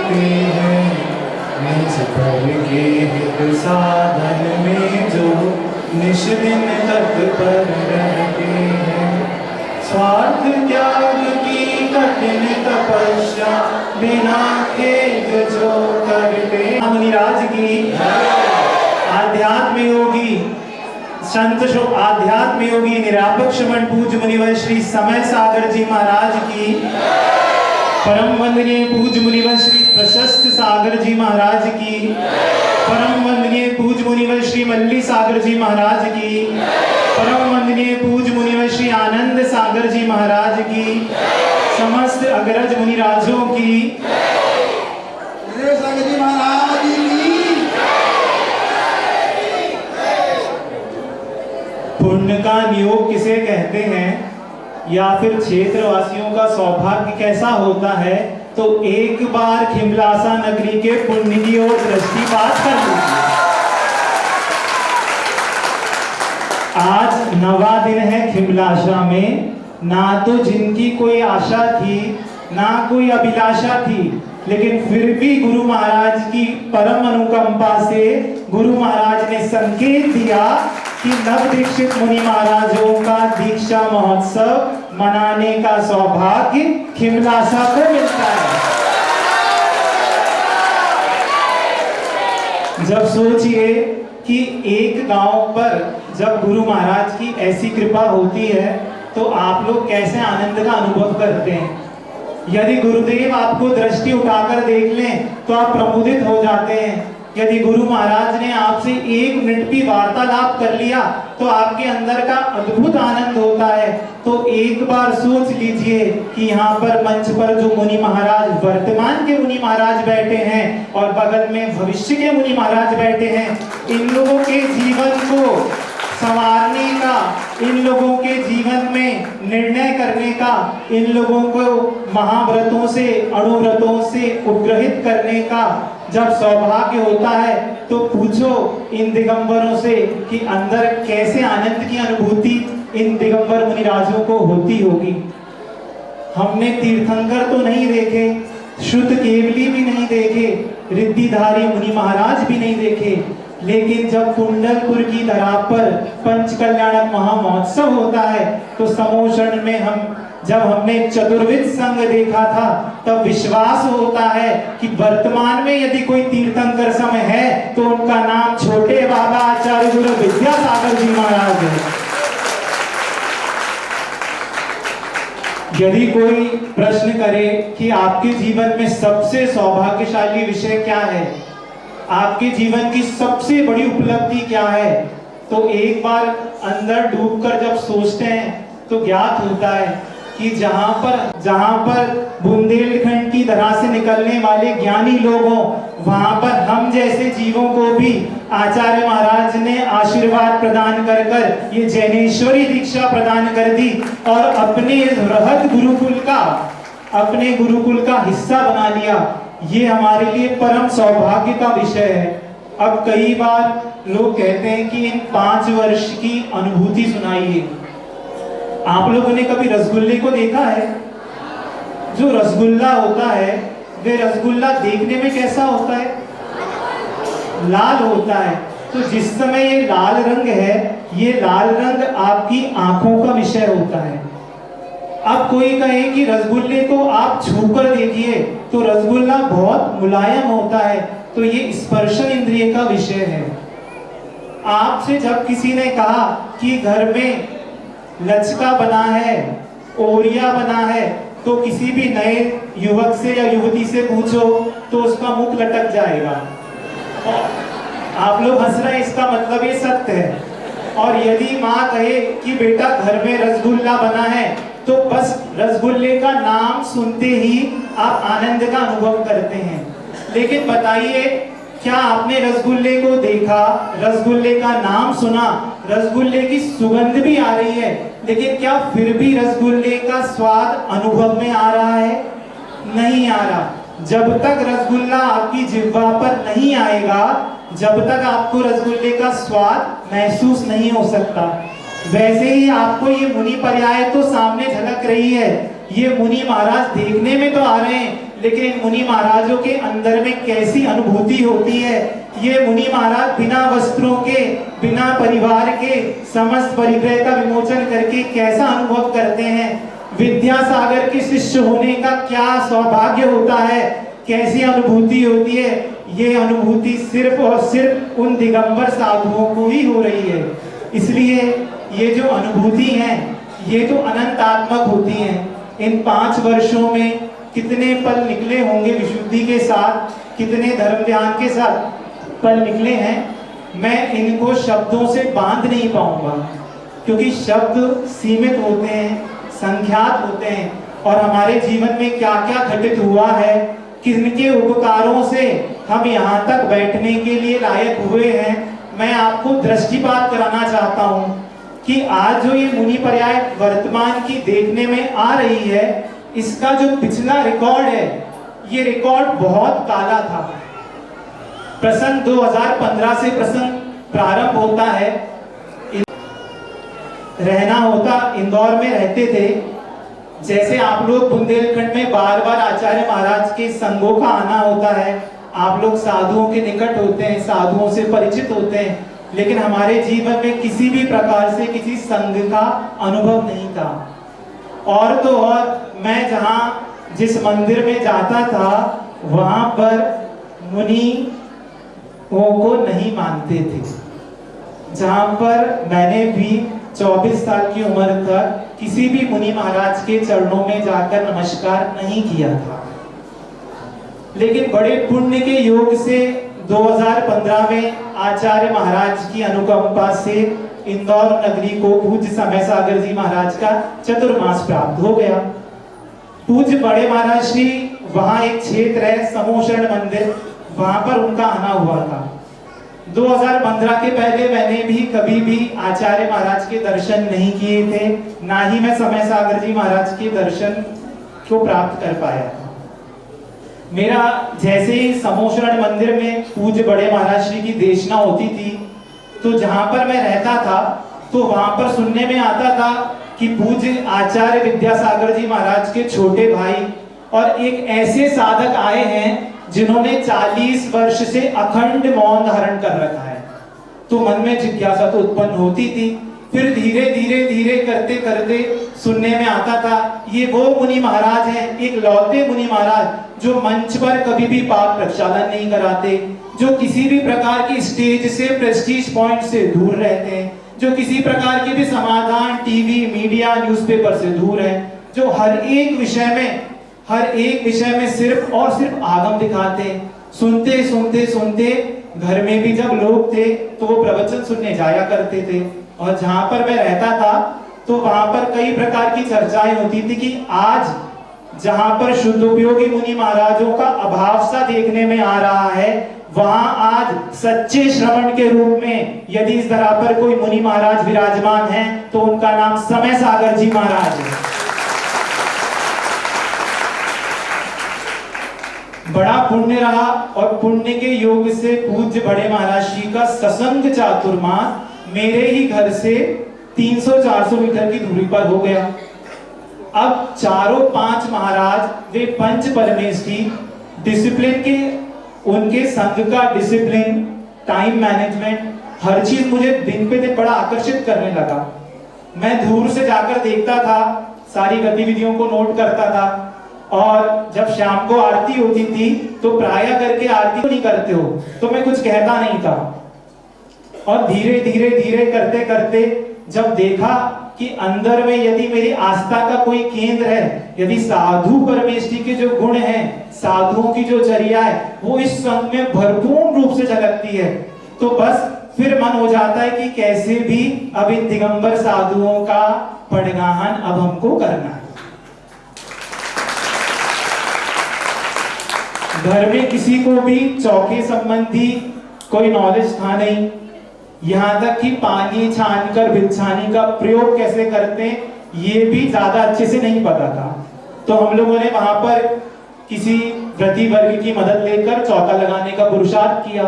करते हैं, निज पर के हित साधन में जो निश दिन तत्पर रहते हैं। स्वार्थ त्याग की कठिन तपस्या बिना खेद जो करते। मुनिराज की आध्यात्म योगी संत आध्यात्म योगी निरापक श्रवण पूज्य मुनिवर श्री समय सागर जी महाराज की, परम वंदनीय पूज्य मुनिवर श्री प्रशस्त सागर जी महाराज की, परम वंदनीय पूज्य मुनिवर श्री मल्ली सागर जी महाराज की, परम वंदनीय पूज्य मुनिवर श्री आनंद सागर जी महाराज की, समस्त अग्रज मुनिराजों की, सागर जी महाराज की। पुण्य का नियोग किसे कहते हैं या फिर क्षेत्रवासियों का सौभाग्य कैसा होता है, तो एक बार खिमलासा नगरी के पुण्य की ओर दृष्टिपात कर लीजिए। आज नवा दिन है खिमलासा में, ना तो जिनकी कोई आशा थी ना कोई अभिलाषा थी, लेकिन फिर भी गुरु महाराज की परम अनुकंपा से गुरु महाराज ने संकेत दिया कि नव दीक्षित मुनि महाराजों का दीक्षा महोत्सव मनाने का सौभाग्य खिमलासा को मिलता है। जब सोचिए कि एक गांव पर जब गुरु महाराज की ऐसी कृपा होती है तो आप लोग कैसे आनंद का अनुभव करते हैं। यदि गुरुदेव आपको दृष्टि उठाकर देख लें तो आप प्रमुदित हो जाते हैं। यदि गुरु महाराज ने आपसे 1 मिनट भी वार्तालाप कर लिया तो आपके अंदर का अद्भुत आनंद होता है। तो एक बार सोच लीजिए कि यहाँ पर मंच पर जो मुनि महाराज वर्तमान के मुनि महाराज बैठे हैं और बगल में भविष्य के मुनि महाराज बैठे हैं, इन लोगों के जीवन को संवारने का, इन लोगों के जीवन में निर्णय करने का, इन लोगों को महाव्रतों से अणुव्रतों से उपग्रहित करने का जब सौभाग्य होता है तो पूछो इन दिगंबरों से कि अंदर कैसे आनंद की अनुभूति इन दिगंबर मुनिराजों को होती होगी। हमने तीर्थंकर तो नहीं देखे, शुद्ध केवली भी नहीं देखे, रिद्धिधारी मुनि महाराज भी नहीं देखे, लेकिन जब कुंडलपुर की धरा पर पंच कल्याणक महामहोत्सव होता है तो समोषण में जब हमने चतुर्विध संघ देखा था तब विश्वास होता है कि वर्तमान में यदि कोई तीर्थंकर समय है तो उनका नाम छोटे बाबा आचार्य गुरु विद्यासागर जी महाराज है। यदि कोई प्रश्न करे कि आपके जीवन में सबसे सौभाग्यशाली विषय क्या है, आपके जीवन की सबसे बड़ी उपलब्धि क्या है, तो एक बार अंदर डूबकर जब सोचते हैं तो ज्ञात होता है कि जहां पर बुंदेलखंड की धरा से निकलने वाले ज्ञानी लोगों, वहां पर हम जैसे जीवों को भी आचार्य महाराज ने आशीर्वाद प्रदान कर कर ये जैनेश्वरी दीक्षा प्रदान कर दी और अपने रहत अपने गुरुकुल का हिस्सा बना लिया। ये हमारे लिए परम सौभाग्य का विषय है। अब कई बार लोग कहते हैं कि इन 5 वर्ष की अनुभूति सुनाइए। आप लोगों ने कभी रसगुल्ले को देखा है? जो रसगुल्ला होता है वे रसगुल्ला देखने में कैसा होता है? लाल होता है। तो जिस समय ये लाल रंग है, ये लाल रंग आपकी आंखों का विषय होता है। अब कोई कहे कि रसगुल्ले को आप छूकर देखिए तो रसगुल्ला बहुत मुलायम होता है, तो ये स्पर्शन इंद्रिय का विषय है। आपसे जब किसी ने कहा कि घर में लचका बना है, ओरिया बना है, तो किसी भी नए युवक से या युवती से पूछो तो उसका मुख लटक जाएगा। आप लोग हंस रहे हैं, इसका मतलब ये सत्य है। और यदि माँ कहे कि बेटा घर में रसगुल्ला बना है, तो बस रसगुल्ले का नाम सुनते ही आप आनंद का अनुभव करते हैं। लेकिन बताइए, क्या आपने रसगुल्ले को देखा, रसगुल्ले का नाम सुना, रसगुल्ले की सुगंध भी आ रही है, लेकिन क्या फिर भी रसगुल्ले का स्वाद अनुभव में आ रहा है? नहीं आ रहा। जब तक रसगुल्ला आपकी जिह्वा पर नहीं आएगा, जब तक आपको रसगुल्ले का स्वाद महसूस नहीं हो सकता। वैसे ही आपको ये मुनि पर्याय तो सामने झलक रही है, ये मुनि महाराज देखने में तो आ रहे हैं, लेकिन मुनि महाराजों के अंदर में कैसी अनुभूति होती है। ये मुनि महाराज बिना वस्त्रों के, बिना परिवार के समस्त परिग्रह का विमोचन करके कैसा अनुभव करते हैं। विद्यासागर के शिष्य होने का क्या सौभाग्य होता है, कैसी अनुभूति होती है। ये अनुभूति सिर्फ और सिर्फ उन दिगंबर साधुओं को ही हो रही है। इसलिए ये जो अनुभूति है ये तो अनंतात्मक होती हैं। इन 5 वर्षों में कितने पल निकले होंगे विशुद्धि के साथ, कितने धर्म ध्यान के साथ पल निकले हैं, मैं इनको शब्दों से बांध नहीं पाऊंगा, क्योंकि शब्द सीमित होते हैं, संख्यात होते हैं। और हमारे जीवन में क्या क्या घटित हुआ है, किनके उपकारों से हम यहाँ तक बैठने के लिए लायक हुए हैं, मैं आपको दृष्टिपात कराना चाहता हूँ कि आज जो ये मुनि पर्याय वर्तमान की देखने में आ रही है, इसका जो पिछला रिकॉर्ड है, ये रिकॉर्ड बहुत काला था। प्रसंग 2015 से प्रसंग प्रारंभ होता है। रहना होता इंदौर में रहते थे। जैसे आप लोग बुंदेलखंड में बार बार आचार्य महाराज के संगों का आना होता है, आप लोग साधुओं के निकट होते हैं, साधुओं से परिचित होते हैं, लेकिन हमारे जीवन में किसी भी प्रकार से किसी संघ का अनुभव नहीं था। और तो और मैं जहाँ जिस मंदिर में जाता था वहाँ पर मुनि को नहीं मानते थे। जहाँ पर मैंने भी 24 साल की उम्र तक किसी भी मुनि महाराज के चरणों में जाकर नमस्कार नहीं किया था। लेकिन बड़े पुण्य के योग से 2015 में आचार्य महाराज की अनुकंपा से इंदौर नगरी को पूज्य समय सागर जी महाराज का चतुर्मास प्राप्त हो गया। पूज्य बड़े महाराज श्री, वहां एक क्षेत्र है समूह शरण मंदिर, वहां पर उनका आना हुआ था। 2015 के पहले मैंने भी कभी भी आचार्य महाराज के दर्शन नहीं किए थे, ना ही मैं समय सागर जी महाराज के दर्शन को प्राप्त कर पाया था। मेरा जैसे ही समूह शरण मंदिर में पूज्य बड़े महाराज श्री की देशना होती थी, तो जहां पर मैं रहता था तो वहां पर सुनने में आता था कि पूज्य आचार्य विद्यासागर जी महाराज के छोटे भाई और एक ऐसे साधक आए हैं जिन्होंने 40 वर्ष से अखंड मौन धारण कर रखा है। तो मन में जिज्ञासा तो उत्पन्न होती थी। फिर धीरे धीरे धीरे करते करते सुनने में आता था ये वो मुनि महाराज हैं, एक लौते मुनि महाराज जो मंच पर कभी भी पाप प्रक्षालन नहीं कराते, जो किसी भी प्रकार की स्टेज से, प्रेस्टीज पॉइंट से दूर रहते हैं, जो किसी प्रकार की भी समाधान टीवी, मीडिया, न्यूज़पेपर से दूर है, जो हर एक विषय में सिर्फ और सिर्फ आगम दिखाते हैं। सुनते सुनते सुनते घर में भी जब लोग थे तो वो प्रवचन सुनने जाया करते थे। और जहां पर मैं रहता था तो वहां पर कई प्रकार की चर्चाएं होती थी कि आज जहां पर शुद्ध उपयोगी मुनि महाराजों का अभाव सा देखने में आ रहा है, वहां आज सच्चे श्रवण के रूप में यदि इस धरा पर कोई मुनि महाराज विराजमान हैं तो उनका नाम समय सागर जी महाराज है। बड़ा पुण्य रहा और पुण्य के योग से पूज्य बड़े महाराज श्री का सत्संग चातुर्मास मेरे ही घर से 300-400 मीटर की दूरी पर हो गया। अब चारों 5 महाराज वे पंच परमेष्ठी डिसिप्लिन के, उनके संघ का डिसिप्लिन, टाइम मैनेजमेंट, हर चीज मुझे दिन पे दिन बड़ा आकर्षित करने लगा। मैं दूर से जाकर देखता था, सारी गतिविधियों को नोट करता था। और जब शाम को आरती होती थी तो प्राय करके आरती नहीं करते हो तो मैं कुछ कहता नहीं था। और धीरे धीरे धीरे करते करते जब देखा कि अंदर में यदि मेरी आस्था का कोई केंद्र है, यदि साधु परमेष्ठी के जो गुण हैं, साधुओं की जो चर्या है वो इस संघ में भरपूर रूप से झलकती है, तो बस फिर मन हो जाता है कि कैसे भी अब इन दिगंबर साधुओं का पड़गाहन अब हमको करना है। घर में किसी को भी चौके संबंधी कोई नॉलेज था नहीं, यहाँ तक कि पानी छानकर बिछाने का प्रयोग कैसे करते हैं ये भी ज्यादा अच्छे से नहीं पता था। तो हम लोगों ने वहां पर किसी व्रती वर्ग की मदद लेकर चौका लगाने का पुरुषार्थ किया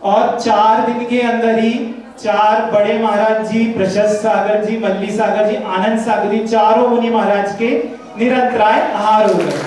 और 4 दिन के अंदर ही 4 बड़े महाराज जी, प्रशस्त सागर जी, मल्ली सागर जी, आनंद सागर जी, चारों मुनि महाराज के निरंतराय आहार हो गए।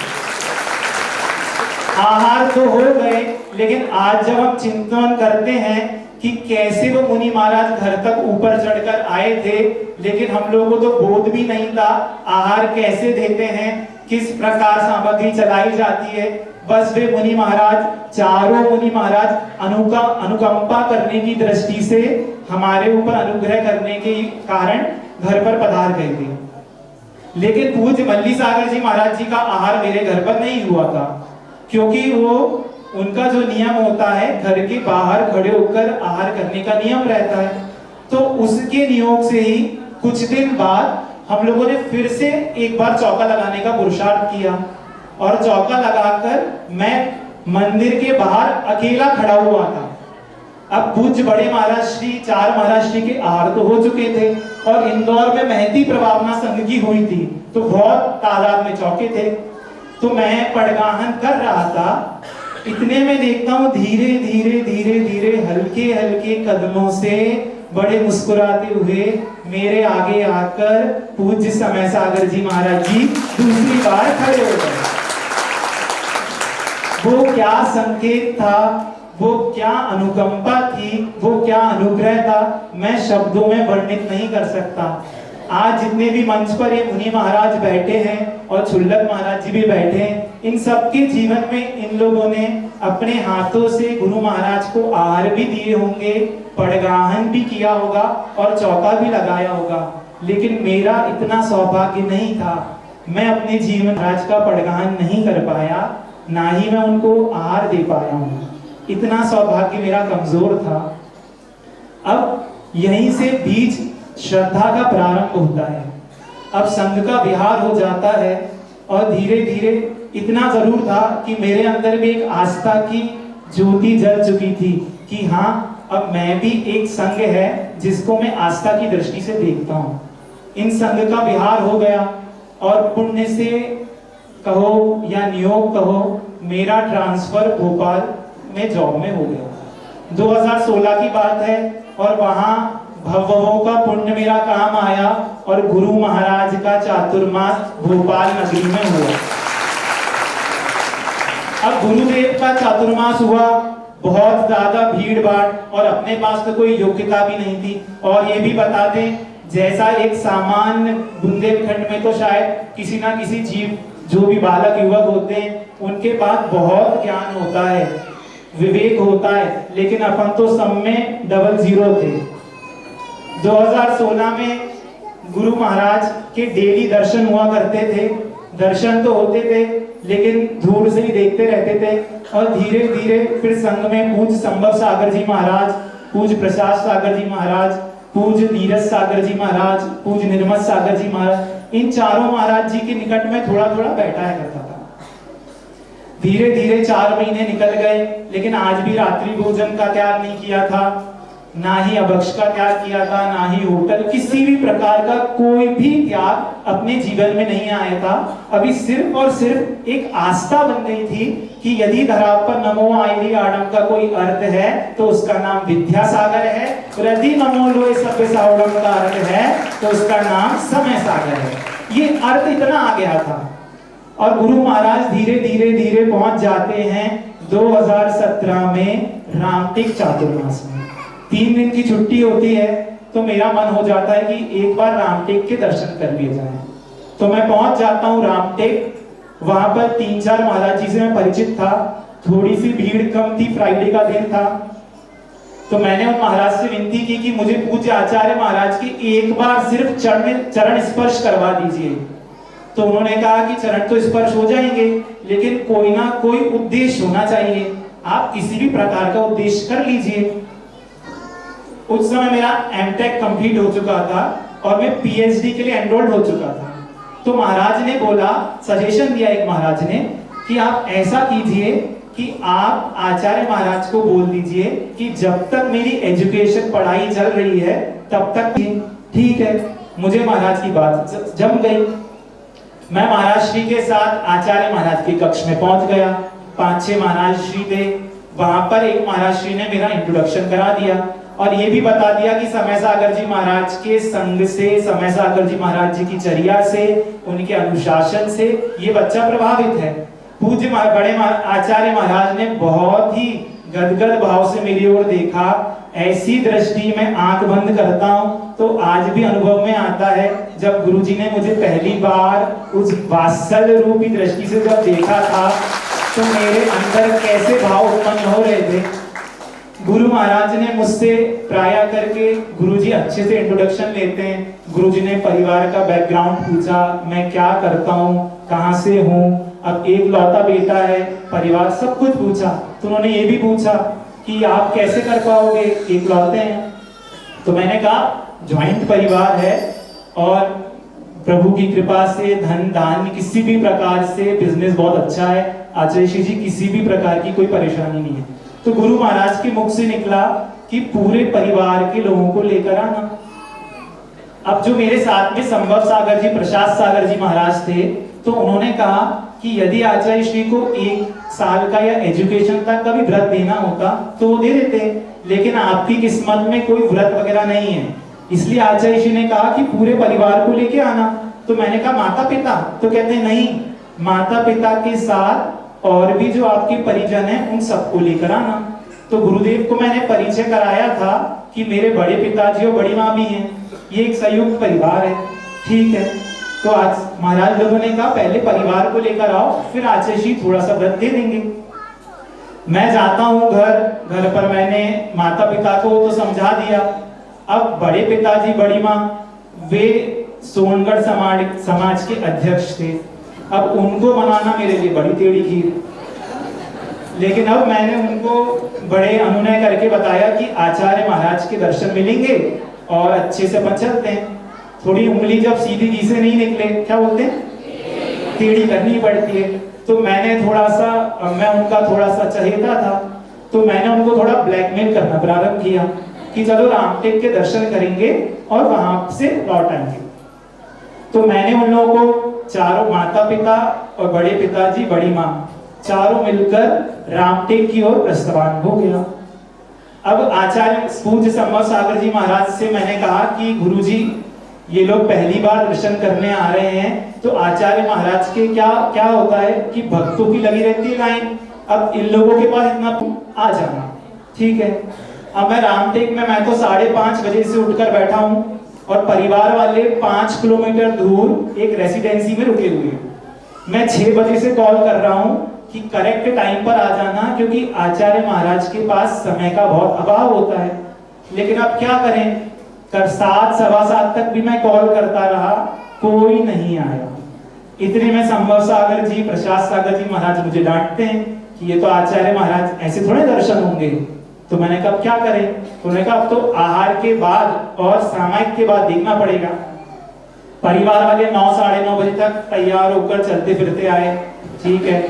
आहार तो हो गए, लेकिन आज जब हम चिंतन करते हैं कि कैसे वो मुनि महाराज घर तक ऊपर चढ़कर आए थे, लेकिन हम लोगों को तो बोध भी नहीं था आहार कैसे देते हैं, किस प्रकार सामग्री चलाई जाती है। बस वे मुनि महाराज, चारों मुनि महाराज अनुकंपा करने की दृष्टि से हमारे ऊपर अनुग्रह करने के कारण घर पर पधार गए थे। लेकिन पूज्य मल्ली सागर जी महाराज जी का आहार मेरे घर पर नहीं हुआ था, क्योंकि वो उनका जो नियम होता है घर के बाहर खड़े होकर आहार करने का नियम रहता है। तो उसके नियोग से ही कुछ दिन बाद हम लोगों ने फिर से एक बार चौका लगाने का पुरुषार्थ किया, और चौका लगाकर मैं मंदिर के बाहर अकेला खड़ा हुआ था। अब पूज्य बड़े महाराज श्री, चार महाराज श्री के आहार तो हो चुके थे, और इंदौर में महती प्रभावना संघ की हुई थी, तो बहुत तादाद में चौके थे। तो मैं पड़गाहन कर रहा था, इतने में देखता हूँ धीरे धीरे धीरे धीरे हल्के हल्के कदमों से बड़े मुस्कुराते हुए मेरे आगे आकर पूज्य समय सागर जी महाराज जी दूसरी बार खड़े हो गए। वो क्या संकेत था, वो क्या अनुकंपा थी, वो क्या अनुग्रह था, मैं शब्दों में वर्णित नहीं कर सकता। आज जितने भी मंच पर ये मुनि महाराज बैठे हैं और छुल्लक महाराज जी भी बैठे हैं, इन सबके जीवन में इन लोगों ने अपने हाथों से गुरु महाराज को आहार भी दिए होंगे, पड़गाहन भी किया होगा और चौका भी लगाया होगा। लेकिन मेरा इतना सौभाग्य नहीं था, मैं अपने जीवन महाराज का पड़गाहन नहीं कर पाया, ना ही मैं उनको आहार दे पाया हूँ। इतना सौभाग्य मेरा कमजोर था। अब यहीं से बीज श्रद्धा का प्रारंभ होता है। अब संघ का विहार हो जाता है, और धीरे धीरे इतना जरूर था कि मेरे अंदर भी एक आस्था की ज्योति जल चुकी थी कि हाँ, अब मैं भी एक संघ है जिसको मैं आस्था की दृष्टि से देखता हूँ। इन संघ का विहार हो गया, और पुण्य से कहो या नियोग कहो, मेरा ट्रांसफर भोपाल में जॉब में हो गया। 2016 की बात है, और वहां भवों का पुण्य मेरा काम आया, और गुरु महाराज का चातुर्मास भोपाल नगरी में हुआ। अब गुरुदेव का चातुर्मास हुआ, बहुत ज्यादा भीड़ भाड़, और अपने पास तो कोई योग्यता भी नहीं थी। और ये भी बता दें, जैसा एक सामान्य बुंदेलखंड में तो शायद किसी ना किसी जीव, जो भी बालक युवक होते हैं, उनके पास बहुत ज्ञान होता है, विवेक होता है, लेकिन अपन तो सब में डबल जीरो थे। 2016 में गुरु महाराज के डेली दर्शन हुआ करते थे। दर्शन तो होते थे, लेकिन दूर से ही देखते रहते थे। और धीरे धीरे फिर संघ में पूज्य संभव सागर जी महाराज, पूज्य प्रसाद सागर जी महाराज, पूज्य नीरज सागर जी महाराज, पूज्य निर्मल सागर जी महाराज, इन चारों महाराज जी के निकट में थोड़ा थोड़ा बैठा है करता था। धीरे धीरे 4 महीने निकल गए, लेकिन आज भी रात्रि भोजन का त्याग नहीं किया था, ना ही अभक्ष का त्याग किया था, ना ही होटल, किसी भी प्रकार का कोई भी त्याग अपने जीवन में नहीं आया था। अभी सिर्फ और सिर्फ एक आस्था बन गई थी कि यदि धरा पर नमो आईली आडम का कोई अर्थ है तो उसका नाम विद्यासागर है, और यदि नमो लोए सभ्य सावड़म का अर्थ है तो उसका नाम समय सागर है। ये अर्थ इतना आ गया था। और गुरु महाराज धीरे धीरे धीरे पहुंच जाते हैं 2017 में रामटेक चातुर्मास में। 3 दिन की छुट्टी होती है, तो मेरा मन हो जाता है कि एक बार रामटेक के दर्शन कर लिए जाएं। तो मैं पहुंच जाता हूं रामटेक। वहां पर 3-4 महाराज जी से मैं परिचित था, थोड़ी सी भीड़ कम थी, फ्राइडे का दिन था। तो मैंने उन महाराज से विनती की कि मुझे पूज्य आचार्य महाराज की एक बार सिर्फ चरण स्पर्श करवा दीजिए। तो उन्होंने कहा कि चरण तो स्पर्श हो जाएंगे, लेकिन कोई ना कोई उद्देश्य होना चाहिए, आप किसी भी प्रकार का उद्देश्य कर लीजिए। उस समय मेरा एमटेक कंप्लीट हो चुका था और मैं पीएचडी के लिए एनरोल्ड हो चुका था। तो महाराज ने बोला, सजेशन दिया एक महाराज ने कि आप ऐसा कीजिए कि आप आचार्य महाराज को बोल दीजिए कि जब तक मेरी एजुकेशन पढ़ाई चल रही है तब तक ठीक है। मुझे महाराज की बात जम गई। मैं महाराज श्री के साथ आचार्य महाराज के कक्ष में पहुंच गया। 5-6 महाराज श्री थे वहां पर। एक महाराज श्री ने मेरा इंट्रोडक्शन करा दिया और ये भी बता दिया कि समय सागर जी महाराज के संग से, समय सागर जी महाराज जी की चर्या से, उनके अनुशासन से ये बच्चा प्रभावित है। पूज्य बड़े आचार्य महाराज ने बहुत ही गदगद भाव से मेरी ओर देखा। ऐसी दृष्टि में आंख बंद करता हूं तो आज भी अनुभव में आता है, जब गुरुजी ने मुझे पहली बार उस वात्सल्य रूपी दृष्टि से जब देखा था तो मेरे अंदर कैसे भाव उत्पन्न हो रहे थे। गुरु महाराज ने मुझसे प्राय करके, गुरुजी अच्छे से इंट्रोडक्शन लेते हैं, गुरुजी ने परिवार का बैकग्राउंड पूछा, मैं क्या करता हूँ, कहाँ से हूँ, अब एक लौता बेटा है, परिवार सब कुछ पूछा। तो उन्होंने ये भी पूछा कि आप कैसे कर पाओगे, एक लौते हैं। तो मैंने कहा ज्वाइंट परिवार है और प्रभु की कृपा से धन दान किसी भी प्रकार से बिजनेस बहुत अच्छा है, आचार्य श्री जी किसी भी प्रकार की कोई परेशानी नहीं है। तो गुरु महाराज के मुख से निकला कि पूरे परिवार के लोगों को लेकर आना। अब जो मेरे साथ में संभव सागर जी, प्रसाद सागर जी महाराज थे, तो उन्होंने कहा कि यदि आचार्य श्री को 1 साल का या एजुकेशन तक का भी व्रत देना होता तो वो दे देते, लेकिन आपकी किस्मत में कोई व्रत वगैरह नहीं है, इसलिए आचार्य श्री ने कहा कि पूरे परिवार को लेके आना। तो मैंने कहा माता पिता, तो कहते हैं नहीं, माता पिता के साथ और भी जो आपके परिजन हैं उन सबको लेकर आना। तो गुरुदेव को मैंने परिचय कराया था कि मेरे बड़े पिताजी और बड़ी माँ भी हैं, ये एक संयुक्त परिवार है। ठीक है, तो आज महाराज लोगों ने कहा पहले परिवार को लेकर आओ, फिर आचार्य जी थोड़ा सा व्रत दे देंगे। मैं जाता हूँ घर पर मैंने माता पिता को तो समझा दिया। अब बड़े पिताजी बड़ी माँ वे सोनगढ़ समाज के अध्यक्ष थे, अब उनको बनाना मेरे लिए बड़ी टेढ़ी खीर। लेकिन अब मैंने उनको बड़े अनुनय करके बताया कि आचार्य महाराज के दर्शन मिलेंगे और अच्छे से अपन चलते हैं। थोड़ी उंगली जब सीधी घी से नहीं निकले, क्या बोलते हैं, टेढ़ी करनी पड़ती है। तो मैंने थोड़ा सा, मैं उनका थोड़ा सा चहेता था, तो मैंने उनको थोड़ा ब्लैकमेल करना प्रारंभ किया कि चलो रामटेक के दर्शन करेंगे और वहां से लौट आएंगे। तो मैंने उन लोगों को चारों, माता पिता और बड़े पिताजी बड़ी माँ, चारों मिलकर रामटेक की ओर प्रस्थान हो गया। अब आचार्य पूज्य संभव सागर जी महाराज से मैंने कहा कि गुरुजी ये लोग पहली बार दर्शन करने आ रहे हैं, तो आचार्य महाराज के क्या होता है कि भक्तों की लगी रहती है लाइन, अब इन लोगों के पास इतना आ जाना। ठीक है, अब मैं रामटेक में, मैं तो 5:30 बजे से उठकर बैठा हूँ और परिवार वाले 5 किलोमीटर दूर एक रेसिडेंसी में रुके हुए हैं। मैं 6 बजे से कॉल कर रहा हूँ कि करेक्ट टाइम पर आ जाना, क्योंकि आचार्य महाराज के पास समय का बहुत अभाव होता है। लेकिन अब क्या करें, 7, सवा 7 तक भी मैं कॉल करता रहा, कोई नहीं आया। इतने में संभव सागर जी, प्रसाद सागर जी महाराज मुझे डांटते हैं कि ये तो आचार्य महाराज ऐसे थोड़े दर्शन होंगे। तो मैंने कहा क्या करें, तो उन्होंने कहा अब तो आहार के बाद और सामायिक के बाद देखना पड़ेगा। परिवार वाले 9, साढ़े 9 बजे तक तैयार होकर चलते फिरते आए। ठीक है,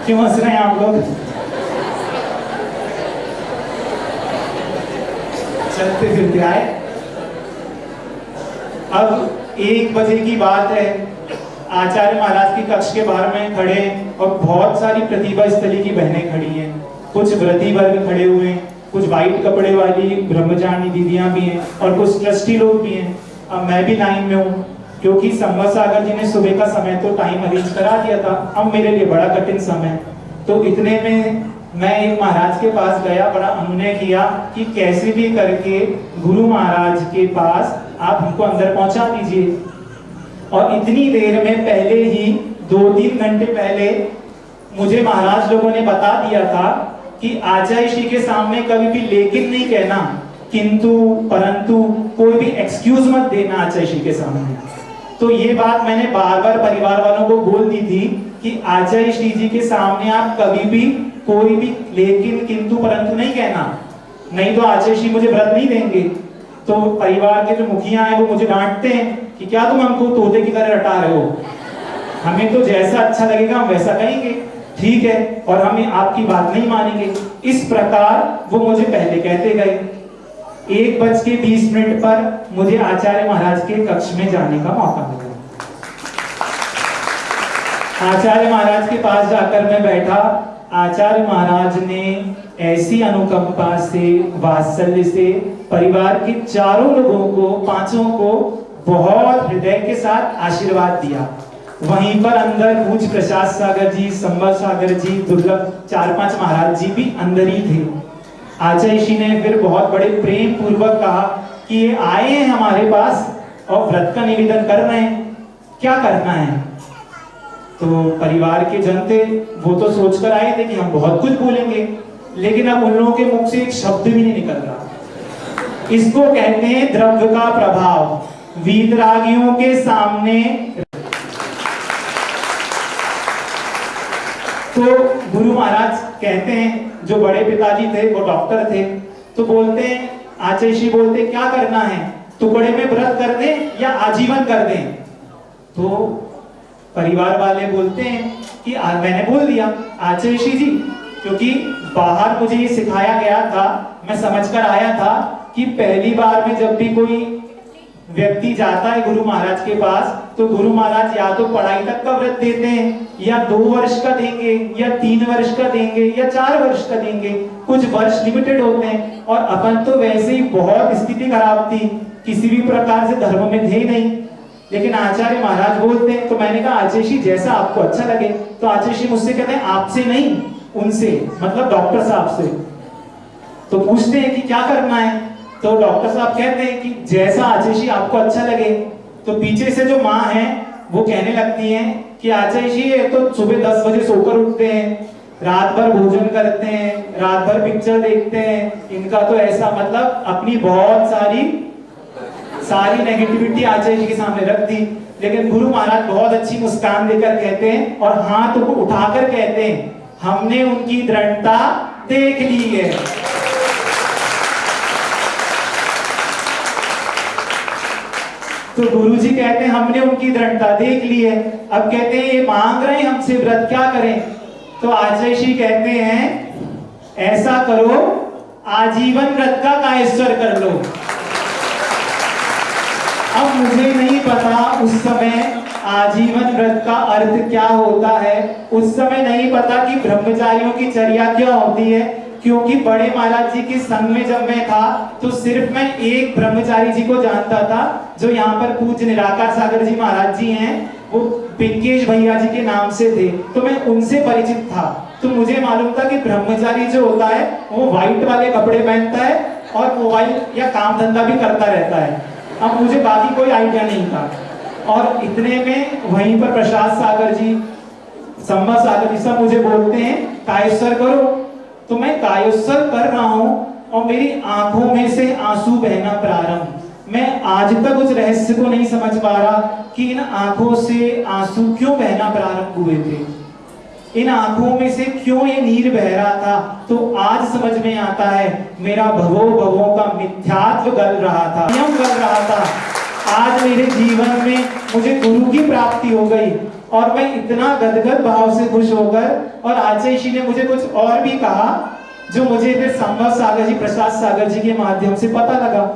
क्यों हंस रहे हैं आप लोग? चलते फिरते आए। अब 1 बजे की बात है, आचार्य महाराज के कक्ष के बाहर में खड़े और बहुत सारी प्रतिभा स्थली की बहनें खड़ी हैं, कुछ व्रती वर्ग खड़े हुए हैं, कुछ व्हाइट कपड़े वाली ब्रह्मचारिणी दीदियां भी हैं और कुछ ट्रस्टी लोग भी हैं। अब मैं भी लाइन में हूँ, क्योंकि संभव सागर जी ने सुबह का समय तो टाइम अरेंज करा दिया था, अब मेरे लिए बड़ा कठिन समय। तो इतने में मैं एक महाराज के पास गया, बड़ा अनुनय किया कि कैसे भी करके गुरु महाराज के पास आप हमको अंदर पहुंचा दीजिए। और इतनी देर में पहले ही 2-3 घंटे पहले मुझे महाराज लोगों ने बता दिया था कि आचार्य श्री के सामने कभी भी लेकिन नहीं कहना, किंतु परंतु कोई भी एक्सक्यूज मत देना आचार्य श्री के सामने। तो ये बात मैंने बार-बार परिवार वालों को बोल दी थी कि आचार्य श्री जी के सामने आप कभी भी कोई भी लेकिन किंतु परंतु नहीं कहना, नहीं तो आचार्य श्री मुझे व्रत नहीं देंगे। तो परिवार के जो मुखिया हैं वो मुझे डांटते हैं कि क्या तुम हमको तोते की तरह रटा रहे हो, हमें तो जैसा अच्छा लगेगा हम वैसा कहेंगे, ठीक है, और हम आपकी बात नहीं मानेंगे। इस प्रकार वो मुझे पहले कहते गए। 1:20 पर मुझे आचार्य महाराज के कक्ष में जाने का मौका मिला। आचार्य महाराज के पास जाकर मैं बैठा। आचार्य महाराज ने ऐसी अनुकंपा से, वात्सल्य से परिवार के चारों लोगों को, पांचों को बहुत हृदय के साथ आशीर्वाद दिया। वहीं पर अंदर पूज्य प्रसाद सागर जी, संबत सागर जी, दुर्लभ 4-5 महाराज जी भी अंदर ही थे। आचार्य जी ने फिर बहुत बड़े प्रेम पूर्वक कहा कि ये आए हैं हमारे पास और व्रत का निवेदन कर रहे हैं, क्या करना है। तो परिवार के जन थे, वो तो सोचकर आए थे कि हम बहुत कुछ बोलेंगे, लेकिन अब उन लोगों के मुख से एक शब्द भी नहीं निकल रहा। इसको कहते हैं द्रव्य का प्रभाव। वीतरागियों के सामने तो गुरु महाराज कहते हैं, जो बड़े पिताजी थे वो डॉक्टर थे, तो बोलते हैं, आचार्य जी बोलते क्या करना है, टुकड़े में व्रत कर दें या आजीवन कर दें। तो परिवार वाले बोलते हैं कि मैंने बोल दिया आचार्य जी, क्योंकि बाहर मुझे ये सिखाया गया था, मैं समझकर आया था कि पहली बार में जब भी कोई व्यक्ति जाता है गुरु महाराज के पास, तो गुरु महाराज या तो पढ़ाई तक का व्रत देते हैं, या 2 वर्ष का देंगे, या 3 वर्ष का देंगे, या 4 वर्ष का देंगे। कुछ वर्ष लिमिटेड होते हैं, और अपन तो वैसे ही बहुत स्थिति खराब थी, किसी भी प्रकार से धर्म में थे नहीं। लेकिन आचार्य महाराज बोलते हैं, तो मैंने कहा आचार्य जी जैसा आपको अच्छा लगे। तो आचार्य जी मुझसे कहते हैं आपसे नहीं, उनसे, मतलब डॉक्टर साहब से। तो पूछते हैं कि क्या करना है, तो डॉक्टर साहब कहते हैं कि जैसा आचार्य जी आपको अच्छा लगे। तो पीछे से जो माँ है वो कहने लगती हैं कि आचार्य जी ये तो सुबह 10 बजे सोकर उठते हैं, रात भर भोजन करते हैं, रात भर पिक्चर देखते हैं, इनका तो ऐसा, मतलब अपनी बहुत सारी नेगेटिविटी आचार्य जी के सामने रख दी। लेकिन गुरु महाराज बहुत अच्छी मुस्कान देकर कहते हैं और हाथ को उठाकर कहते हैं, हमने उनकी दृढ़ता देख ली है। तो गुरुजी कहते हैं हमने उनकी दृढ़ता देख ली है। अब कहते हैं ये मांग रहे हैं हमसे व्रत, क्या करें। तो आचार्य जी कहते हैं ऐसा करो, आजीवन व्रत का कायस्वर कर लो। अब मुझे नहीं पता उस समय आजीवन व्रत का अर्थ क्या होता है, उस समय नहीं पता कि ब्रह्मचारियों की चर्या क्या होती है, क्योंकि बड़े महाराज जी के संग में जब मैं था तो सिर्फ मैं एक ब्रह्मचारी जी को जानता था, जो यहाँ पर पूज्य निराकार सागर जी महाराज जी हैं, वो पिंकेश भैया जी के नाम से थे, तो मैं उनसे परिचित था। तो मुझे मालूम था कि ब्रह्मचारी जो होता है वो व्हाइट वाले कपड़े पहनता है और मोबाइल या काम धंधा भी करता रहता है। अब मुझे बाकी कोई आइडिया नहीं था। और इतने में वहीं पर प्रसाद सागर जी, संबत सागर जी सब मुझे बोलते हैं कायस्वर करो। तो मैं कायस्वर कर रहा हूं और मेरी आंखों में से आंसू बहना प्रारंभ। मैं आज तक उस रहस्य को नहीं समझ पा रहा कि इन आंखों से आंसू क्यों बहना प्रारंभ हुए थे, इन आंखों में से क्यों ये नीर बह रहा था। तो आज समझ में आता है, मेरा भवों का मिथ्यात्व गल रहा था, नियम गल रहा था। आज मेरे जीवन में मुझे गुरु की प्राप्ति हो गई और मैं इतना गदगद भाव से खुश होकर, और आचार्य जी ने मुझे कुछ और भी कहा जो मुझे फिर संबत सागर जी, प्रसाद सागर जी के माध्यम से पता लगा।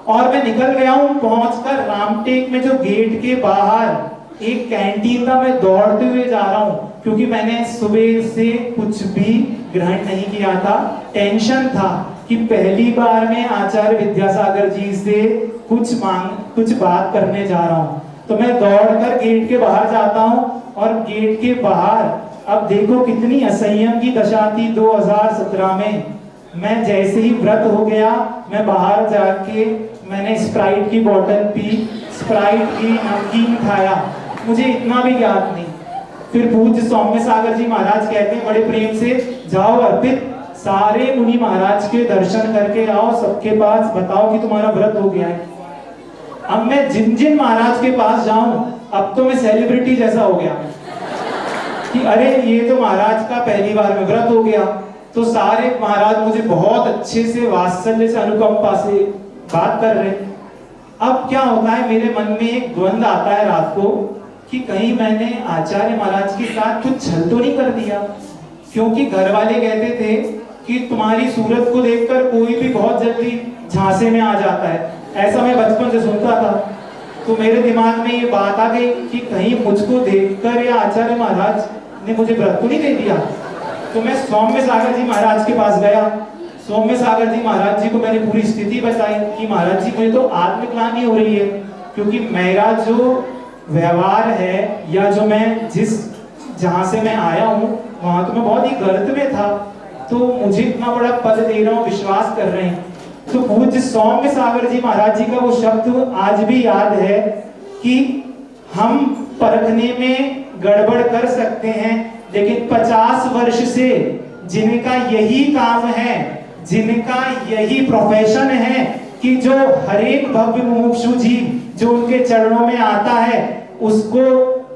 और मैं निकल गया हूँ, पहुंचकर रामटेक में जो गेट के बाहर एक कैंटीन था, मैं दौड़ते हुए जा रहा हूँ, क्योंकि मैंने सुबह से कुछ भी ग्रहण नहीं किया था। टेंशन था कि पहली बार मैं आचार्य विद्यासागर जी से कुछ बात करने जा रहा हूँ। तो मैं दौड़कर गेट के बाहर जाता हूँ और गेट के बाहर, अब देखो कितनी असंयम की दशा थी 2017 में। मैं जैसे ही व्रत हो गया, मैं बाहर जाके मैंने स्प्राइट की बोतल पी, स्प्राइट की नमकीन खाया, मुझे इतना भी ज्ञात नहीं। फिर पूज्य सौम्य सागर जी महाराज कहते हैं बड़े प्रेम से, जाओ अर्पित, सारे मुनि महाराज के दर्शन करके आओ, सबके पास बताओ कि तुम्हारा व्रत हो गया है। अब मैं जिन महाराज के पास जाऊं, अब तो मैं सेलिब्रिटी जैसा हो गया कि अरे ये तो महाराज का पहली बार में व्रत हो गया। तो सारे महाराज मुझे बहुत अच्छे से, वात्सल्य से, अनुकंपा से बात कर रहे। अब क्या होता है, मेरे मन में एक द्वंद आता है रात को कि कहीं मैंने आचार्य महाराज के साथ कुछ छल तो नहीं कर दिया, क्योंकि घर वाले कहते थे कि तुम्हारी सूरत को देखकर कोई भी बहुत जल्दी झांसे में आ जाता है, ऐसा मैं बचपन से सुनता था। तो मेरे दिमाग में ये बात आ गई कि कहीं मुझको देखकर या आचार्य महाराज ने मुझे व्रत तो नहीं दे दिया। तो मैं सौम्य सागर जी महाराज के पास गया। सौम्य सागर जी महाराज जी को मैंने पूरी स्थिति बताई कि महाराज जी मुझे तो आत्मग्लानि हो रही है, क्योंकि मेरा जो व्यवहार है या जो मैं जहां से मैं आया हूँ वहां तो मैं बहुत ही गर्त में था, तो मुझे इतना बड़ा पद दे रहा हूँ, विश्वास कर रहे हैं। तो पूज्य सौम्य सागर जी महाराज जी का वो शब्द आज भी याद है कि हम परखने में गड़बड़ कर सकते हैं, लेकिन 50 वर्ष से जिनका यही काम है, जिनका यही प्रोफेशन है कि जो हर एक भव्य मुमुक्षु जीव जो उनके चरणों में आता है उसको,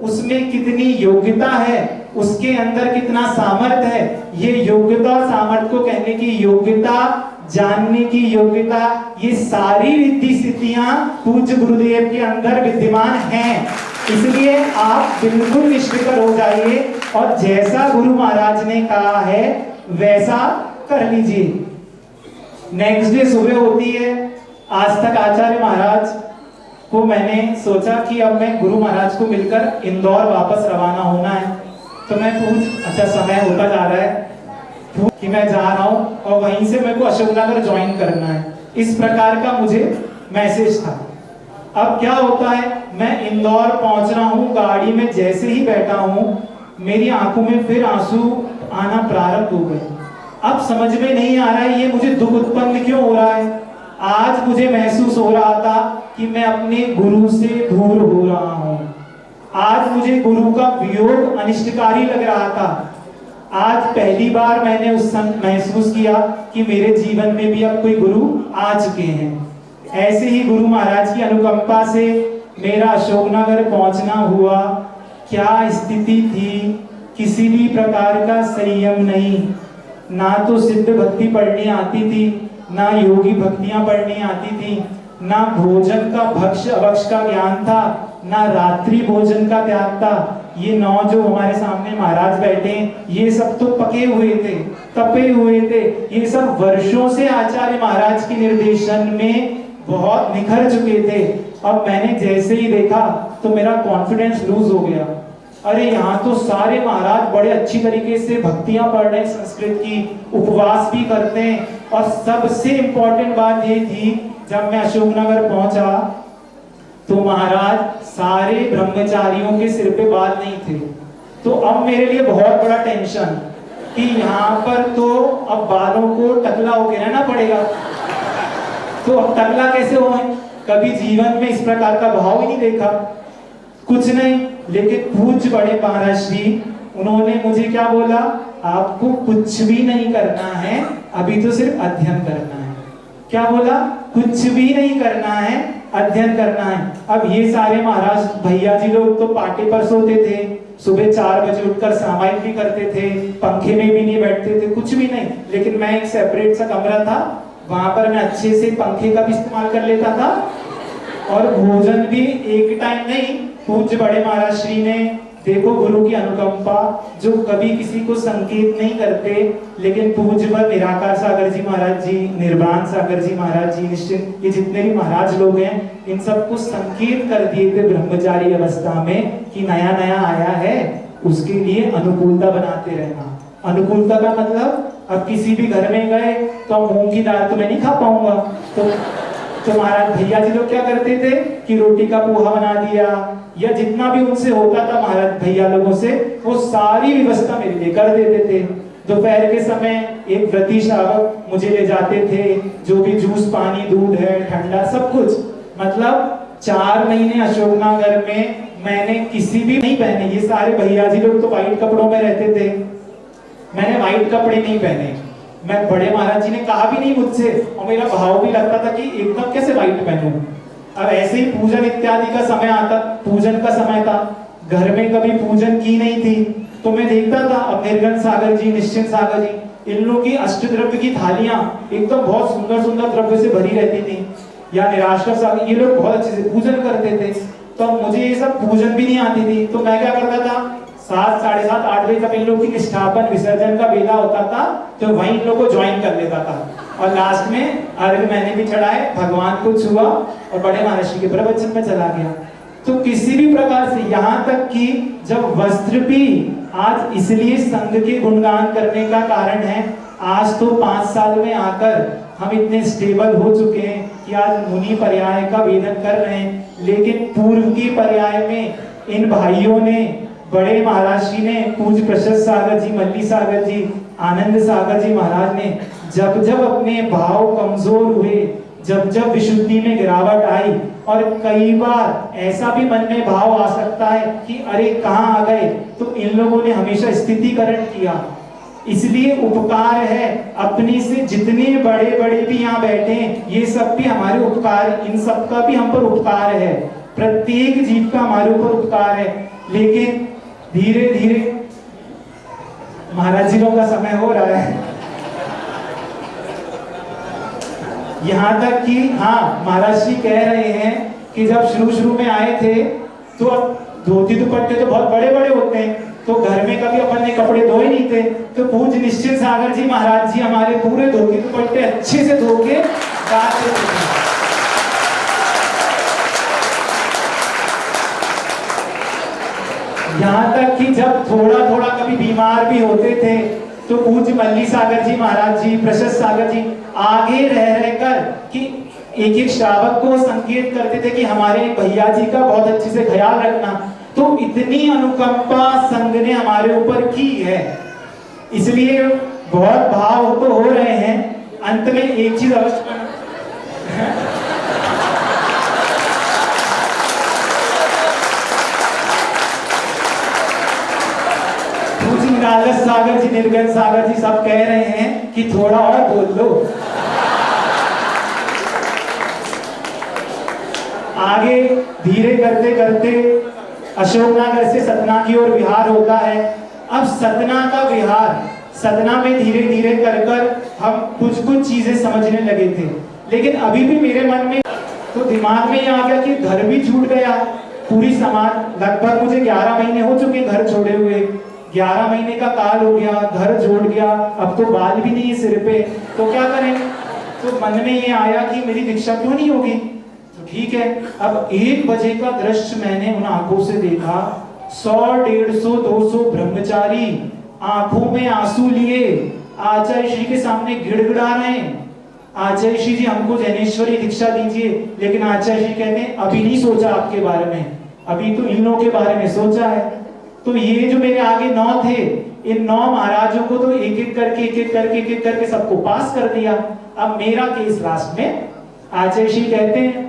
उसमें कितनी योग्यता है, उसके अंदर कितना सामर्थ्य है, ये योग्यता और सामर्थ्य को कहने की योग्यता, जानने की योग्यता, ये सारी रिद्धि सिद्धियां पूज्य गुरुदेव के अंदर विद्यमान हैं। इसलिए आप बिल्कुल निश्चित हो जाइए और जैसा गुरु महाराज ने कहा है वैसा कर लीजिए। नेक्स्ट डे सुबह होती है, आज तक आचार्य महाराज को मैंने सोचा कि अब मैं गुरु महाराज को मिलकर इंदौर वापस रवाना होना है, तो मैं अच्छा समय होता जा रहा है कि मैं जा रहा हूँ और वहीं से मेरे को अशोकनगर ज्वाइन करना है, इस प्रकार का मुझे मैसेज था। अब क्या होता है, मैं इंदौर पहुंच रहा हूँ, गाड़ी में जैसे ही बैठा हूँ मेरी आंखों में फिर आंसू आना प्रारंभ हो गए। अब समझ में नहीं आ रहा है ये मुझे दुख उत्पन्न क्यों हो रहा है। आज मुझे महसूस हो रहा था कि मैं अपने गुरु से दूर हो रहा हूँ। आज मुझे गुरु का वियोग अनिष्टकारी लग रहा था। आज पहली बार मैंने उस समय महसूस किया कि मेरे जीवन में भी अब कोई गुरु आ चुके हैं। ऐसे ही गुरु महाराज की अनुकंपा से मेरा अशोकनगर पहुंचना हुआ। क्या स्थिति थी, किसी भी प्रकार का संयम नहीं, ना तो सिद्ध भक्ति पढ़नी आती थी, ना योगी भक्तियां पढ़नी आती थी, ना भोजन का भक्ष अभक्ष का ज्ञान था, ना रात्रि भोजन का त्याग था। ये 9 जो हमारे सामने महाराज बैठे ये सब तो पके हुए थे, तपे हुए थे, ये सब वर्षों से आचार्य महाराज के निर्देशन में बहुत निखर चुके थे। अब मैंने जैसे ही देखा तो मेरा कॉन्फिडेंस लूज हो गया। अरे यहाँ तो सारे महाराज बड़े अच्छी तरीके से भक्तियां पढ़ रहे हैं, संस्कृत की, उपवास भी करते हैं। और सबसे इंपॉर्टेंट बात ये थी, जब मैं अशोकनगर पहुंचा तो महाराज सारे ब्रह्मचारियों के सिर पे बाल नहीं थे। तो अब मेरे लिए बहुत बड़ा टेंशन कि यहाँ पर तो अब बालों को टकला होके रहना पड़ेगा। तो अब टकला कैसे हो, कभी जीवन में इस प्रकार का भाव ही नहीं देखा, कुछ नहीं। लेकिन पूज्य बड़े महाराज श्री उन्होंने मुझे क्या बोला, आपको कुछ भी नहीं करना है, अभी तो सिर्फ अध्ययन करना है। क्या बोला, कुछ भी नहीं करना है, अध्ययन करना है। अब ये सारे महाराज भैया जी लोग तो पाटे पर सोते थे, सुबह 4 बजे उठकर सामायिक भी करते थे, पंखे में भी नहीं बैठते थे, कुछ भी नहीं। लेकिन मैं एक सेपरेट सा कमरा था, वहां पर मैं अच्छे से पंखे का भी इस्तेमाल कर लेता था और भोजन भी एक टाइम नहीं। पूज्य बड़े महाराज श्री ने देखो गुरु की अनुकंपा, जो कभी किसी को संकेत नहीं करते, लेकिन पूज्य निराकार सागर जी महाराज जी, निर्वाण सागर जी महाराज जी, निश्चित ये जितने भी महाराज लोग हैं, इन सबको संकेत कर दिए थे ब्रह्मचारी अवस्था में कि नया नया आया है, उसके लिए अनुकूलता बनाते रहना। अनुकूलता का मतलब, अब किसी भी घर में गए तो मूंग की दाल तो मैं नहीं खा पाऊंगा, तो महाराज भैया जी लोग क्या करते थे कि रोटी का पोहा बना दिया, या जितना भी उनसे होता था महाराज भैया लोगों से, वो सारी व्यवस्था मेरे लिए कर देते थे। दोपहर के समय एक व्रती श्रावक मुझे ले जाते थे, जो भी जूस, पानी, दूध है, ठंडा, सब कुछ। मतलब 4 महीने अशोकनगर में मैंने किसी भी नहीं पहने। ये सारे भैया जी लोग तो व्हाइट कपड़ों में रहते थे, मैंने व्हाइट कपड़े नहीं पहने। मैं बड़े महाराज जी ने कहा भी नहीं मुझसे, और मेरा भाव भी लगता था कि एकदम कैसे व्हाइट पहनूं। अब ऐसे ही पूजन इत्यादि का समय आता, पूजन का समय था, घर में कभी पूजन की नहीं थी, तो मैं देखता था अब निर्गन सागर जी, निश्चिंत सागर जी, इन लोगों की अष्टद्रव्य की थालियां एकदम बहुत सुंदर सुंदर द्रव्य से भरी रहती थी, या निराश्रम सागर, ये लोग बहुत अच्छे से पूजन करते थे। तो मुझे ये सब पूजन भी नहीं आती थी, तो मैं क्या करता था, 7, साढ़े 7, 8 बजे तक इन लोगों की स्थापन विसर्जन का बेला होता था, तो वहीं इन लोगों को ज्वाइन कर लेता था। और लास्ट में अर्घ मैंने भी चढ़ाए, भगवान को छुआ और बड़े महाराज के प्रवचन में चला गया। तो किसी भी प्रकार से, यहाँ तक कि जब वस्त्र भी आज इसलिए संघ के गुणगान करने का कारण है, आज तो 5 साल में आकर हम इतने स्टेबल हो चुके हैं कि आज मुनि पर्याय का वेदन कर रहे हैं। लेकिन पूर्व की पर्याय में इन भाइयों ने, बड़े महाराज जी ने, पूज्य प्रशस्त सागर जी, मल्ली सागर जी, आनंद सागर जी महाराज ने जब जब अपने भाव कमजोर हुए, जब जब विशुद्धि में गिरावट आई, और कई बार ऐसा भी मन में भाव आ सकता है कि अरे कहाँ आ गए, तो इन लोगों ने हमेशा स्थितिकरण किया। इसलिए उपकार है, अपने से जितने बड़े बड़े भी यहाँ बैठे हैं, ये सब भी हमारे उपकार, इन सब का भी हम पर उपकार है, प्रत्येक जीव का हमारे ऊपर उपकार है। लेकिन धीरे धीरे महाराज जी लोगों का समय हो रहा है, यहाँ तक कि हाँ, महाराज जी कह रहे हैं कि जब शुरू में आए थे तो अब धोती दुपट्टे तो बहुत बड़े बड़े होते हैं, तो घर में कभी अपन ने कपड़े धोए नहीं थे, तो पूज्य निश्चित सागर जी महाराज जी हमारे पूरे धोती दुपट्टे अच्छे से धो के डाल देते थे। यहाँ तक कि जब थोड़ा थोड़ा कभी बीमार भी होते थे, तो पूज्य मल्ली सागर जी महाराज जी, प्रशस्त सागर जी आगे रह रहकर कि एक एक श्रावक को संकेत करते थे कि हमारे भैया जी का बहुत अच्छे से ख्याल रखना। तो इतनी अनुकंपा संघ ने हमारे ऊपर की है, इसलिए बहुत भाव तो हो रहे हैं। अंत में एक चीज अवश्य सागर जी, निर्गन सागर जी सब कह रहे हैं कि थोड़ा और बोल लो। आगे धीरे करते करते अशोकनगर से सतना की ओर विहार होता है। अब सतना का विहार, सतना में धीरे धीरे कर कर हम कुछ कुछ चीजें समझने लगे थे, लेकिन अभी भी मेरे मन में तो दिमाग में ये आ गया कि घर भी छूट गया, पूरी समाज, लगभग मुझे 11 महीने हो चुके घर छोड़े हुए, 11 महीने का काल हो गया, घर जोड़ गया, अब तो बाल भी नहीं है सिर पे, तो क्या करें। तो मन में ये आया कि मेरी दीक्षा क्यों नहीं होगी। तो ठीक है, अब 1 बजे का दृश्य मैंने उन आंखों से देखा, 100, 150, 200 ब्रह्मचारी आंखों में आंसू लिए आचार्य श्री के सामने गिड़गिड़ा रहे हैं, आचार्य श्री जी हमको जैनेश्वरी दीक्षा दीजिए। लेकिन आचार्य श्री कहते हैं अभी नहीं सोचा आपके बारे में, अभी तो इन लोगों के बारे में सोचा है। तो ये जो मेरे आगे 9 थे, इन 9 महाराजों को तो एक एक करके सबको पास कर दिया। अब मेरा केस लास्ट में, आचार्य श्री कहते हैं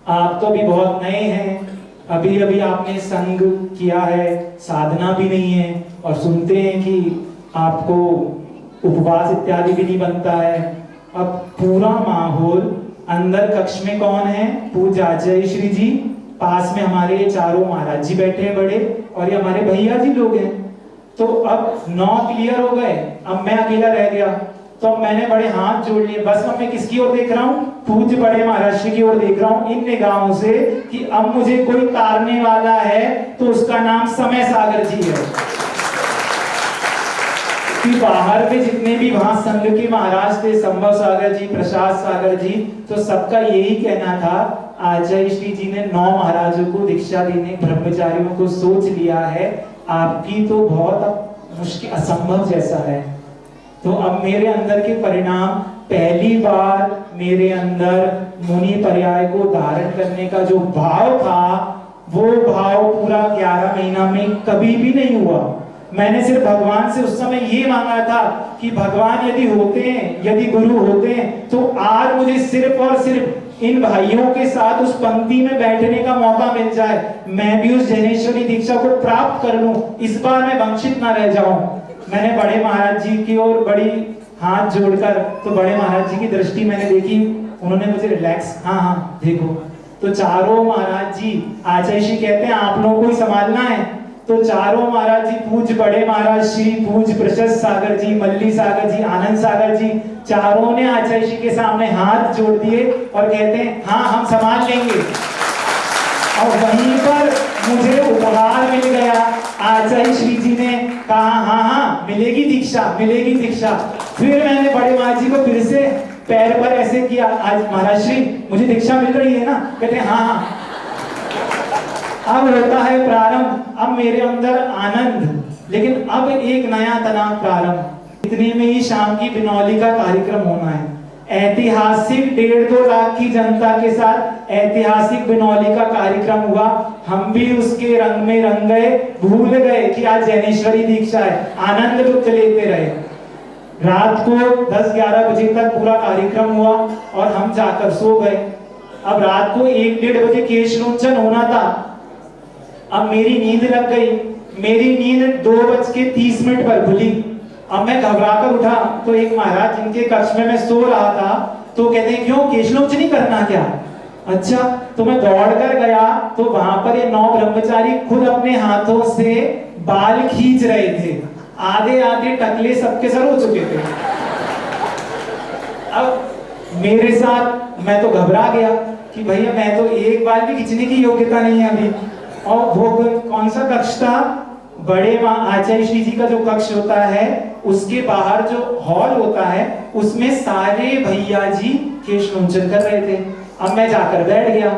आप तो अभी बहुत नए हैं, अभी अभी आपने संग किया है, साधना भी नहीं है, और सुनते हैं कि आपको उपवास इत्यादि भी नहीं बनता है। अब पूरा माहौल, अंदर कक्ष में कौन है, पूज्य आचार्य श्री जी, पास में हमारे चारों महाराज जी बैठे हैं बड़े, और ये हमारे भैया जी लोग हैं। तो अब 9 क्लियर हो गए, अब मैं अकेला रह गया। तो अब मैंने बड़े हाथ जोड़ लिए, बस अब मैं किसकी ओर देख रहा हूँ, पूज्य बड़े महाराज जी की ओर देख रहा हूँ इन निगाहों से कि अब मुझे कोई तारने वाला है तो उसका नाम समय सागर जी है। कि बाहर में जितने भी वहां संघ के महाराज थे, संभव सागर जी, प्रसाद सागर जी, तो सबका यही कहना था आचार्य श्री जी ने 9 महाराजों को दीक्षा देने, ब्रह्मचारियों को सोच लिया है, आपकी तो बहुत मुश्किल, असंभव जैसा है। तो अब मेरे अंदर के परिणाम, पहली बार मेरे अंदर मुनि पर्याय को धारण करने का जो भाव था, वो भाव पूरा 11 महीना में कभी भी नहीं हुआ। मैंने सिर्फ भगवान से उस समय ये मांगा था कि भगवान यदि होते हैं, यदि गुरु होते हैं, तो आज मुझे सिर्फ और सिर्फ इन भाइयों के साथ उस पंक्ति में बैठने का मौका मिल जाए, मैं भी उस जैनेश्वरी दीक्षा को प्राप्त कर लूं, इस बार मैं वंचित ना रह जाऊं। मैंने बड़े महाराज जी की ओर बड़ी हाथ जोड़कर, तो बड़े महाराज जी की दृष्टि मैंने देखी, उन्होंने मुझे रिलैक्स, हाँ देखो। तो चारों महाराज जी, आचार्य श्री कहते हैं आप लोगों को ही संभालना है। तो चारों महाराज जी, पूज्य बड़े महाराज श्री, पूज्य प्रशस्त सागर जी, मल्ली सागर जी, आनंद सागर जी, चारों ने आचार्य श्री के सामने हाथ जोड़ दिए और कहते हैं हाँ हम संभाल लेंगे। और वहीं पर मुझे उपहार मिल गया, आचार्य श्री जी ने कहा हाँ हाँ मिलेगी दीक्षा, मिलेगी दीक्षा। फिर मैंने बड़े महाराज जी को फिर से पैर पर ऐसे किया, आज महाराज श्री मुझे दीक्षा मिल रही है ना, कहते हैं हाँ हाँ। अब होता है प्रारंभ, अब मेरे अंदर आनंद, लेकिन अब एक नया तनाव प्रारंभ। इतने में ही शाम की बिनौली का कार्यक्रम होना है। ऐतिहासिक 1.5-2 लाख की जनता के साथ ऐतिहासिक बिनौली का कार्यक्रम हुआ। हम भी उसके रंग में रंग गए, भूल गए कि आज जैनेश्वरी दीक्षा है, आनंद लुत्फ लेते रहे। रात को 10-11 बजे तक पूरा कार्यक्रम हुआ और हम जाकर सो गए। अब रात को 1-1:30 बजे केश रोचन होना था। अब मेरी नींद लग गई, मेरी नींद 2:30 पर खुली। अब मैं घबरा कर उठा तो एक महाराज जिनके कक्ष में मैं सो रहा था, तो कहते हैं क्यों केशलोच नहीं करना क्या? अच्छा, तो मैं दौड़ कर गया तो वहां पर ये 9 ब्रह्मचारी खुद अपने हाथों से बाल खींच रहे थे। आधे आधे टकले सबके सर हो चुके थे। अब मेरे साथ मैं तो घबरा गया कि भैया मैं तो एक बाल भी खींचने की योग्यता नहीं है अभी। और वो कौन सा कक्ष था? बड़े आचार्य श्री जी का जो कक्ष होता है उसके बाहर जो हॉल होता है उसमें सारे भैया जी केश रोचन कर रहे थे। अब मैं जाकर बैठ गया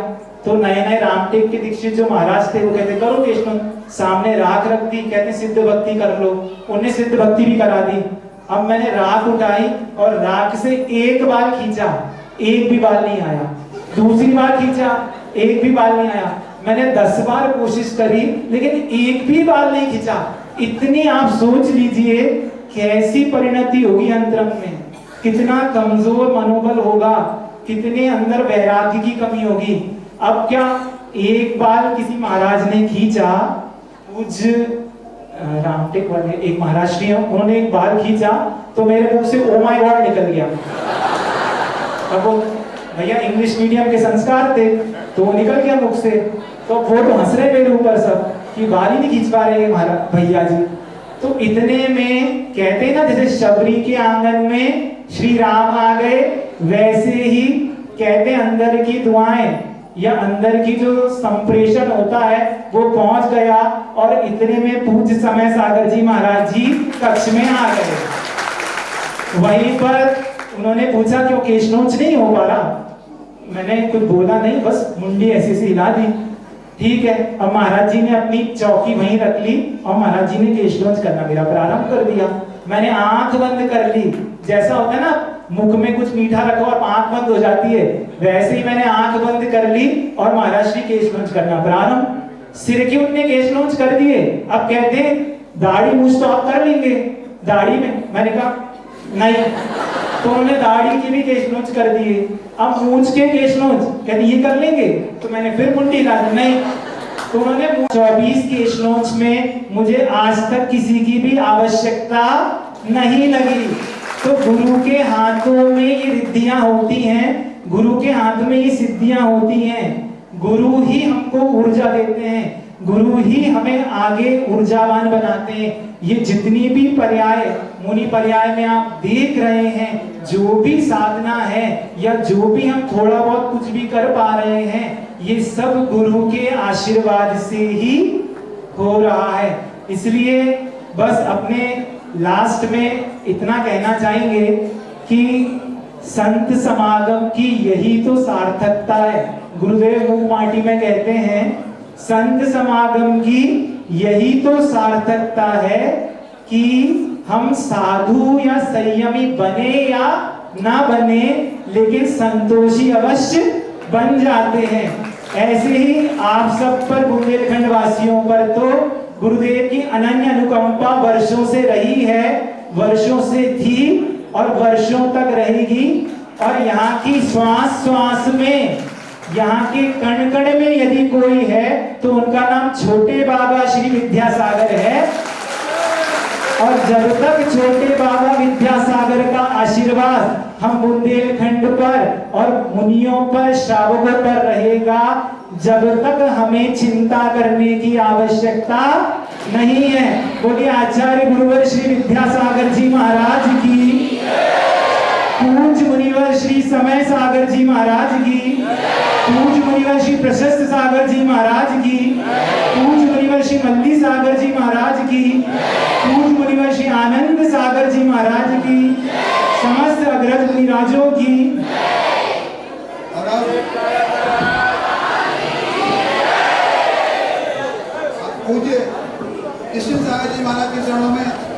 तो नए नए रामटेक के दीक्षित जो महाराज थे वो कहते करो केश रोचन। सामने राख रख दी, कहते सिद्ध भक्ति कर लो। उन्हें सिद्ध भक्ति भी करा दी। अब मैंने राख उठाई और राख से एक बार खींचा, एक भी बाल नहीं आया। दूसरी बार खींचा, एक भी बाल नहीं आया। मैंने 10 बार कोशिश करी लेकिन एक भी बाल नहीं खींचा। इतनी आप सोच लीजिए कैसी परिणति होगी अंतरंग में, कितना कमजोर मनोबल होगा, कितने अंदर वैराग्य की कमी होगी। अब क्या एक बाल किसी महाराज ने खींचा, कुछ रामटेक वाले एक महाराज जी हैं, उन्होंने एक बाल खींचा तो मेरे मुंह से ओ माय गॉड निकल गया। अब वो भैया इंग्लिश मीडियम के संस्कार थे तो वो निकल गया मुख से। तो वो तो हंस रहे मेरे ऊपर सब कि बाल ही नहीं खींच पा रहे हमारा भैया जी। तो इतने में कहते हैं ना जैसे शबरी के आंगन में श्री राम आ गए, वैसे ही कहते अंदर की दुआएं या अंदर की जो संप्रेषण होता है वो पहुंच गया। और इतने में पूज्य समय सागर जी महाराज जी कक्ष में आ गए। वहीं पर उन्होंने पूछा क्यों केशनोच नहीं हो पा रहा? मैंने कुछ बोला नहीं, बस मुंडी ऐसे से हिला दी। ठीक है, अब महाराज जी ने अपनी चौकी वहीं रख ली और महाराज जी ने केशलोच करना मेरा प्रारंभ कर दिया। मैंने आंख बंद कर ली, जैसा होता है ना मुख में कुछ मीठा रखो और आंख बंद हो जाती है, वैसे ही मैंने आंख बंद कर ली और महाराज श्री केशलोच करना प्रारंभ। सिर के उनने केशलोच कर दिए। अब कहते हैं दाढ़ी मूछ तो आप कर लेंगे दाढ़ी में, मैंने कहा नहीं। तो उन्होंने दाढ़ी की भी केशनोच कर दिए। अब मूंछ के केशनोच कहते ये कर लेंगे, तो मैंने फिर मुंडी हिला दी नहीं। तो उन्होंने 24 केशनोच में मुझे आज तक किसी की भी आवश्यकता नहीं लगी। तो गुरु के हाथों में ये रिद्धियां होती हैं, गुरु के हाथ में ये सिद्धियां होती हैं। गुरु ही हमको ऊर्जा देते हैं, गुरु ही हमें आगे ऊर्जावान बनाते हैं। ये जितनी भी पर्याय मुनि पर्याय में आप देख रहे हैं, जो भी साधना है या जो भी हम थोड़ा बहुत कुछ भी कर पा रहे हैं, ये सब गुरु के आशीर्वाद से ही हो रहा है। इसलिए बस अपने लास्ट में इतना कहना चाहेंगे कि संत समागम की यही तो सार्थकता है। गुरुदेव मुंह माटी में कहते हैं संत समागम की यही तो सार्थकता है कि हम साधु या संयमी बने या ना बने, लेकिन संतोषी अवश्य बन जाते हैं। ऐसे ही आप सब पर बुंदेलखंड वासियों पर तो गुरुदेव की अनन्य अनुकंपा वर्षों से रही है, वर्षों से थी और वर्षों तक रहेगी। और यहाँ की श्वास श्वास में, यहाँ के कण कण में यदि कोई है तो उनका नाम छोटे बाबा श्री विद्यासागर है। और जब तक छोटे बाबा विद्यासागर का आशीर्वाद हम बुंदेलखंड पर और मुनियों पर, श्रावकों पर रहेगा, जब तक हमें चिंता करने की आवश्यकता नहीं है। बोलिए आचार्य गुरुवर श्री विद्यासागर जी महाराज की, पूज्य मुनिवर श्री समय सागर जी महाराज की, पूज्य मुनिवर श्री प्रशस्त सागर जी महाराज की, पूज्य मुनिवर श्री मल्ली सागर जी महाराज की, पूज्य मुनिवर श्री आनंद सागर जी महाराज की, समस्त अग्रज मुनिराजों की। इसलिए कृष्ण सागर जी महाराज के चरणों में